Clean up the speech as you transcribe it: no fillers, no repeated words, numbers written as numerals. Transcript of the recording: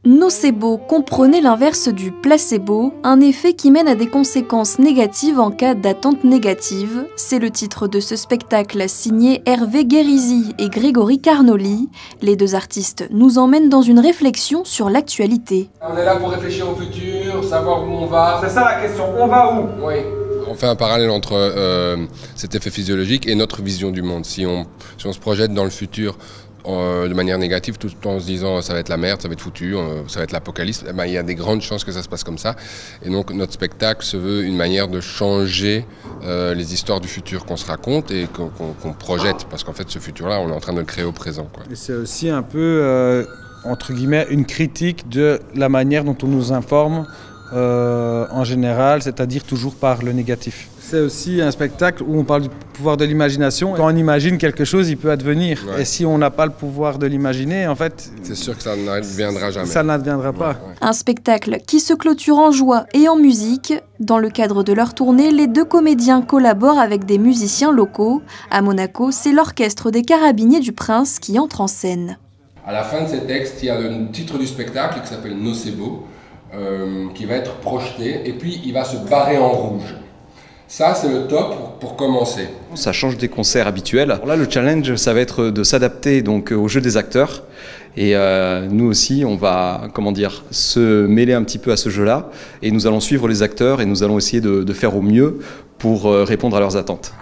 Nocebo, comprenez l'inverse du placebo, un effet qui mène à des conséquences négatives en cas d'attente négative. C'est le titre de ce spectacle signé Hervé Guérisy et Grégory Carnoli. Les deux artistes nous emmènent dans une réflexion sur l'actualité. On est là pour réfléchir au futur, savoir où on va. C'est ça la question, on va où? Oui. On fait un parallèle entre cet effet physiologique et notre vision du monde. Si on se projette dans le futur de manière négative, tout en se disant ça va être la merde, ça va être foutu, ça va être l'apocalypse, eh ben, il y a des grandes chances que ça se passe comme ça. Et donc notre spectacle se veut une manière de changer les histoires du futur qu'on se raconte et qu'on projette. Parce qu'en fait ce futur-là, on est en train de le créer au présent, quoi. Et c'est aussi un peu, entre guillemets, une critique de la manière dont on nous informe en général, c'est-à-dire toujours par le négatif. C'est aussi un spectacle où on parle du pouvoir de l'imagination. Quand on imagine quelque chose, il peut advenir. Ouais. Et si on n'a pas le pouvoir de l'imaginer, en fait... C'est sûr que ça n'adviendra jamais. Ça n'adviendra pas. Ouais. Un spectacle qui se clôture en joie et en musique. Dans le cadre de leur tournée, les deux comédiens collaborent avec des musiciens locaux. À Monaco, c'est l'orchestre des Carabiniers du Prince qui entre en scène. À la fin de ces textes, il y a le titre du spectacle qui s'appelle Nocebo, qui va être projeté et puis il va se barrer en rouge. Ça, c'est le top pour commencer. Ça change des concerts habituels. Alors là, le challenge, ça va être de s'adapter donc au jeu des acteurs. Et nous aussi, on va, se mêler un petit peu à ce jeu-là. Et nous allons suivre les acteurs et nous allons essayer de faire au mieux pour répondre à leurs attentes.